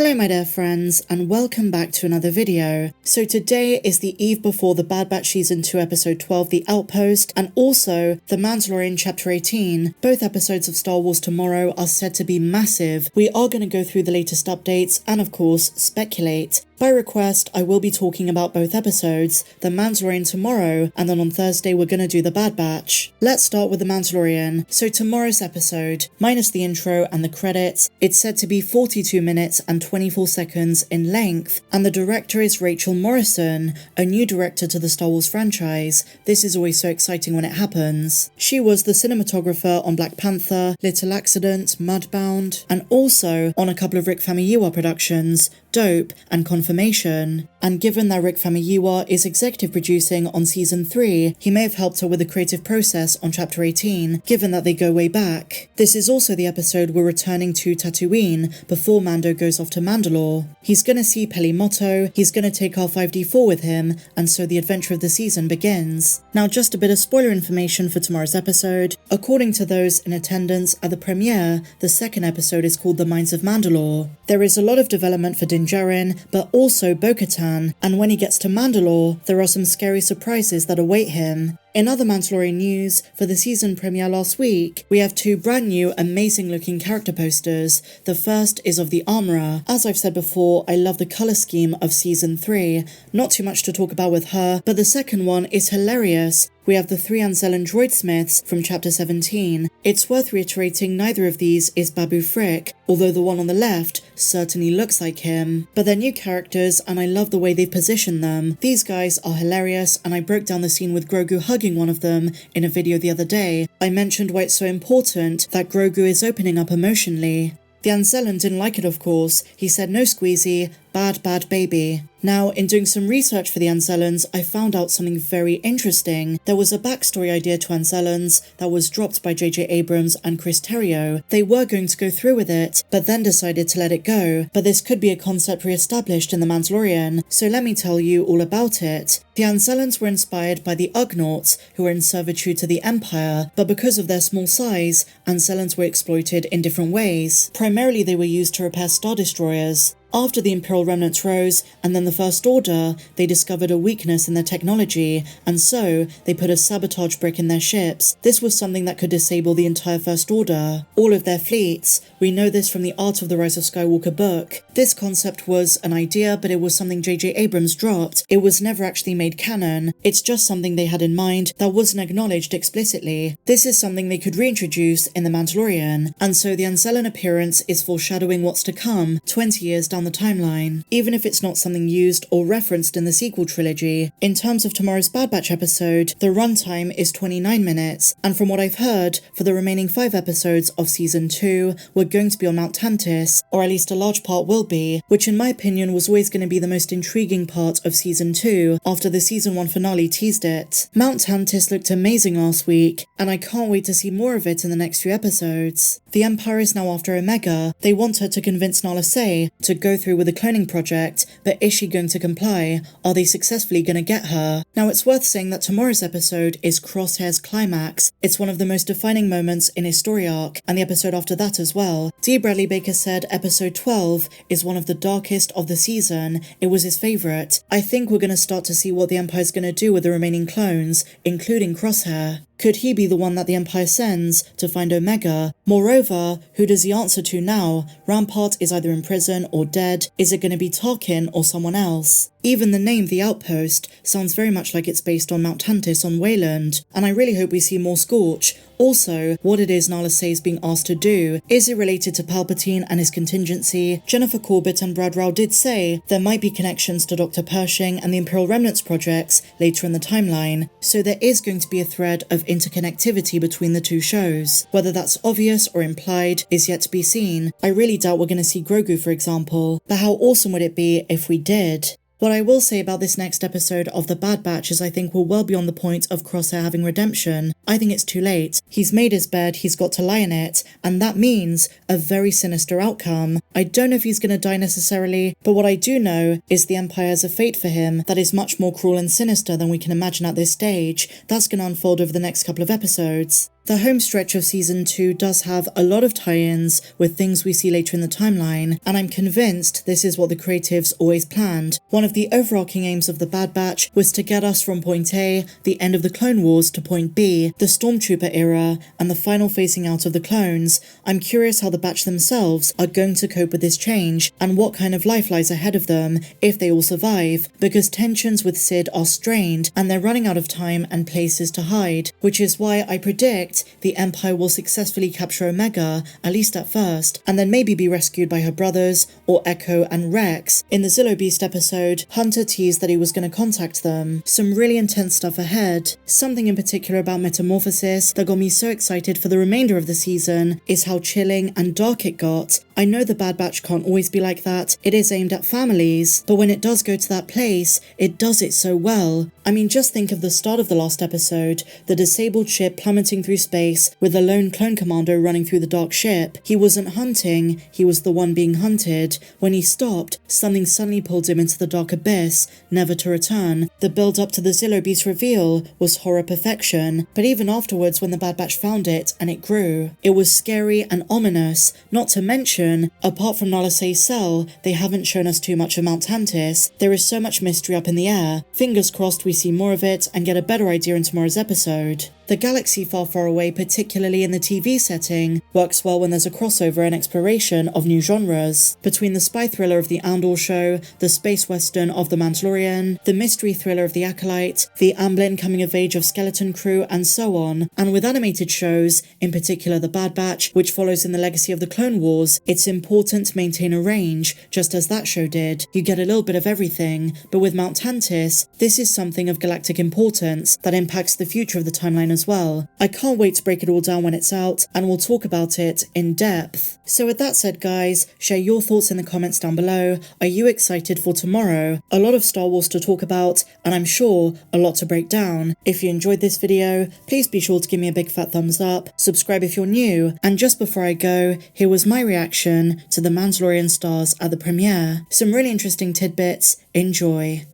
Hello my dear friends, and welcome back to another video. So today is the eve before the Bad Batch Season 2 Episode 12, The Outpost, and also The Mandalorian Chapter 18. Both episodes of Star Wars tomorrow are said to be massive. We are going to go through the latest updates and of course speculate. By request, I will be talking about both episodes, The Mandalorian tomorrow, and then on Thursday we're going to do The Bad Batch. Let's start with The Mandalorian. So tomorrow's episode, minus the intro and the credits, it's said to be 42 minutes and 24 seconds in length, and the director is Rachel Morrison, a new director to the Star Wars franchise. This is always so exciting when it happens. She was the cinematographer on Black Panther, Little Accident, Mudbound, and also on a couple of Rick Famuyiwa productions, Dope and Confirmation. And given that Rick Famuyiwa is executive producing on Season 3, he may have helped her with the creative process on Chapter 18, given that they go way back. This is also the episode we're returning to Tatooine before Mando goes off to Mandalore. He's gonna see Peli Motto, he's gonna take R5-D4 with him, and so the adventure of the season begins. Now just a bit of spoiler information for tomorrow's episode. According to those in attendance at the premiere, the second episode is called The Mines of Mandalore. There is a lot of development for Din Djarin, but also Bo-Katan, and when he gets to Mandalore, there are some scary surprises that await him. In other Mandalorian news, for the season premiere last week, we have two brand new amazing looking character posters. The first is of the Armorer. As I've said before, I love the colour scheme of Season 3. Not too much to talk about with her, but the second one is hilarious. We have the three Anzellan droid smiths from Chapter 17. It's worth reiterating neither of these is Babu Frick, although the one on the left certainly looks like him. But they're new characters and I love the way they've positioned them. These guys are hilarious, and I broke down the scene with Grogu hugging one of them in a video the other day. I mentioned why it's so important that Grogu is opening up emotionally. The Anzellan didn't like it, of course. He said no squeezy, bad baby. Now, in doing some research for the Anzellans, I found out something very interesting. There was a backstory idea to Anzellans that was dropped by J.J. Abrams and Chris Terrio. They were going to go through with it, but then decided to let it go. But this could be a concept re-established in The Mandalorian, so let me tell you all about it. The Anzellans were inspired by the Ugnaughts, who were in servitude to the Empire, but because of their small size, Anzellans were exploited in different ways. Primarily they were used to repair Star Destroyers. After the Imperial remnants rose, and then the First Order, they discovered a weakness in their technology, and so they put a sabotage brick in their ships. This was something that could disable the entire First Order, all of their fleets. We know this from the Art of the Rise of Skywalker book. This concept was an idea, but it was something J.J. Abrams dropped. It was never actually made canon. It's just something they had in mind that wasn't acknowledged explicitly. This is something they could reintroduce in The Mandalorian, and so the Anzellan appearance is foreshadowing what's to come 20 years down the timeline, even if it's not something used or referenced in the sequel trilogy. In terms of tomorrow's Bad Batch episode, the runtime is 29 minutes, and from what I've heard, for the remaining 5 episodes of Season 2, we're going to be on Mount Tantiss, or at least a large part will be, which in my opinion was always going to be the most intriguing part of Season 2, after the Season 1 finale teased it. Mount Tantiss looked amazing last week, and I can't wait to see more of it in the next few episodes. The Empire is now after Omega. They want her to convince Nala Se to go through with the cloning project, but is she going to comply? Are they successfully going to get her? Now it's worth saying that tomorrow's episode is Crosshair's climax. It's one of the most defining moments in his story arc, and the episode after that as well. D. Bradley Baker said episode 12 is one of the darkest of the season. It was his favourite. I think we're going to start to see what the Empire's going to do with the remaining clones, including Crosshair. Could he be the one that the Empire sends to find Omega? Moreover, who does he answer to now? Rampart is either in prison or dead. Is it going to be Tarkin or someone else? Even the name The Outpost sounds very much like it's based on Mount Tantiss on Wayland, and I really hope we see more Scorch. Also, what it is Nala Se is being asked to do. Is it related to Palpatine and his contingency? Jennifer Corbett and Brad Rau did say there might be connections to Dr. Pershing and the Imperial Remnants projects later in the timeline, so there is going to be a thread of interconnectivity between the two shows. Whether that's obvious or implied is yet to be seen. I really doubt we're going to see Grogu, for example, but how awesome would it be if we did? What I will say about this next episode of The Bad Batch is I think we're well beyond the point of Crosshair having redemption. I think it's too late. He's made his bed, he's got to lie in it, and that means a very sinister outcome. I don't know if he's gonna die necessarily, but what I do know is the Empire has a fate for him that is much more cruel and sinister than we can imagine at this stage. That's gonna unfold over the next couple of episodes. The home stretch of season 2 does have a lot of tie-ins with things we see later in the timeline, and I'm convinced this is what the creatives always planned. One of the overarching aims of the Bad Batch was to get us from point A, the end of the Clone Wars, to point B, the Stormtrooper era, and the final phasing out of the clones. I'm curious how the Batch themselves are going to cope with this change, and what kind of life lies ahead of them if they all survive, because tensions with Sid are strained, and they're running out of time and places to hide, which is why I predict the Empire will successfully capture Omega, at least at first, and then maybe be rescued by her brothers, or Echo and Rex. In the Zillo Beast episode, Hunter teased that he was going to contact them. Some really intense stuff ahead. Something in particular about Metamorphosis that got me so excited for the remainder of the season is how chilling and dark it got. I know the Bad Batch can't always be like that, it is aimed at families, but when it does go to that place, it does it so well. I mean, just think of the start of the last episode, the disabled ship plummeting through space with a lone clone commando running through the dark ship. He wasn't hunting, he was the one being hunted. When he stopped, something suddenly pulled him into the dark abyss, never to return. The build up to the Zillo Beast reveal was horror perfection, but even afterwards when the Bad Batch found it and it grew, it was scary and ominous, not to mention, apart from Nala Se's cell, they haven't shown us too much of Mount Tantiss. There is so much mystery up in the air. Fingers crossed we see more of it and get a better idea in tomorrow's episode. The galaxy far, far away, particularly in the TV setting, works well when there's a crossover and exploration of new genres. Between the spy thriller of the Andor show, the space western of The Mandalorian, the mystery thriller of The Acolyte, the Amblin coming of age of Skeleton Crew, and so on. And with animated shows, in particular The Bad Batch, which follows in the legacy of the Clone Wars, it's important to maintain a range, just as that show did. You get a little bit of everything, but with Mount Tantiss, this is something of galactic importance that impacts the future of the timeline as well. I can't wait to break it all down when it's out, and we'll talk about it in depth. So with that said guys, share your thoughts in the comments down below. Are you excited for tomorrow? A lot of Star Wars to talk about, and I'm sure a lot to break down. If you enjoyed this video, please be sure to give me a big fat thumbs up, subscribe if you're new, and just before I go, here was my reaction to The Mandalorian stars at the premiere. Some really interesting tidbits, enjoy.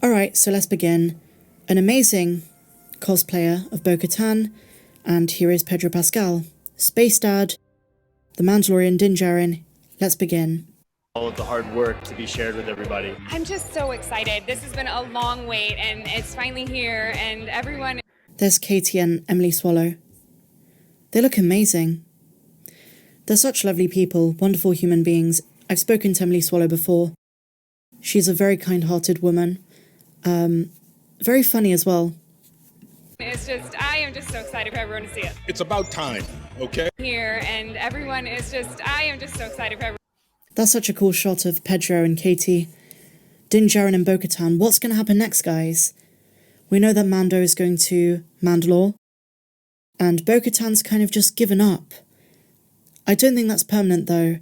Alright, so let's begin. An amazing cosplayer of Bo-Katan, and here is Pedro Pascal. Space Dad, The Mandalorian Din Djarin. Let's begin. All of the hard work to be shared with everybody. I'm just so excited. This has been a long wait and it's finally here and everyone... There's Katie and Emily Swallow. They look amazing. They're such lovely people, wonderful human beings. I've spoken to Emily Swallow before. She's a very kind-hearted woman. Very funny as well. I am just so excited for everyone to see it. It's about time, okay? Here and everyone is I am just so excited for everyone. That's such a cool shot of Pedro and Katie. Din Djarin and Bo-Katan. What's going to happen next, guys? We know that Mando is going to Mandalore, and Bo-Katan's kind of just given up. I don't think that's permanent, though.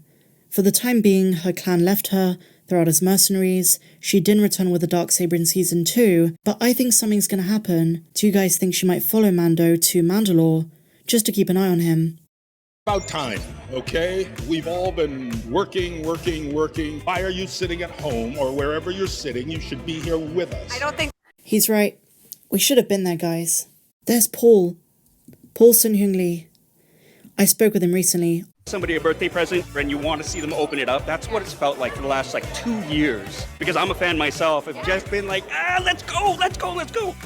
For the time being, her clan left her, they're out as mercenaries, she didn't return with the Darksaber in Season 2, but I think something's going to happen. Do you guys think she might follow Mando to Mandalore, just to keep an eye on him? About time, okay? We've all been working. Why are you sitting at home or wherever you're sitting? You should be here with us. I don't think... He's right. We should have been there, guys. There's Paul. Paul Sun-Hyung Lee. I spoke with him recently. Somebody a birthday present and you want to see them open it up. That's what it's felt like for the last 2 years. Because I'm a fan myself. I've just been like, let's go.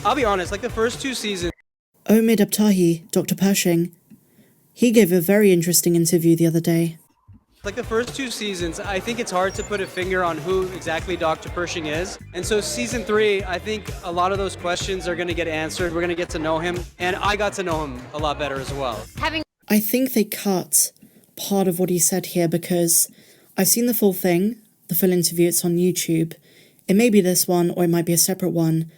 I'll be honest, the first 2 seasons. Omid Abtahi, Dr. Pershing. He gave a very interesting interview the other day. The first 2 seasons, I think it's hard to put a finger on who exactly Dr. Pershing is. And so season 3, I think a lot of those questions are going to get answered. We're going to get to know him. And I got to know him a lot better as well. I think they cut part of what he said here because I've seen the full thing, the full interview, it's on YouTube. It may be this one or it might be a separate one,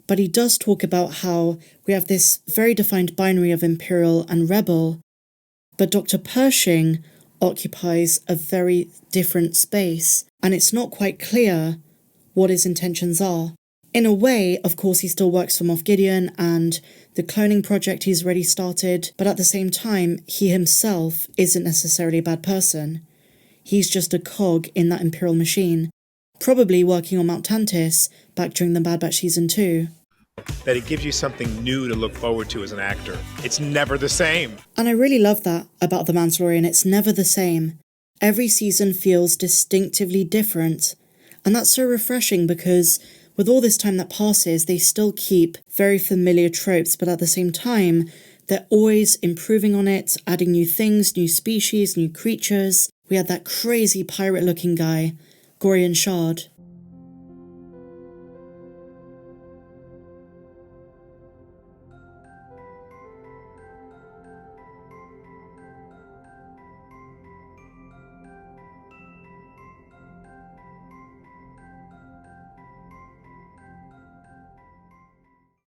but he does talk about how we have this very defined binary of Imperial and Rebel, but Dr. Pershing occupies a very different space, and it's not quite clear what his intentions are. In a way, of course, he still works for Moff Gideon and the cloning project he's already started, but at the same time, he himself isn't necessarily a bad person. he's just a cog in that Imperial machine, probably working on Mount Tantis back during the Bad Batch Season 2. That it gives you something new to look forward to as an actor. It's never the same. And I really love that about The Mandalorian. It's never the same. Every season feels distinctively different. And that's so refreshing because with all this time that passes, they still keep very familiar tropes, but at the same time, they're always improving on it, adding new things, new species, new creatures. We had that crazy pirate-looking guy, Gorian Shard.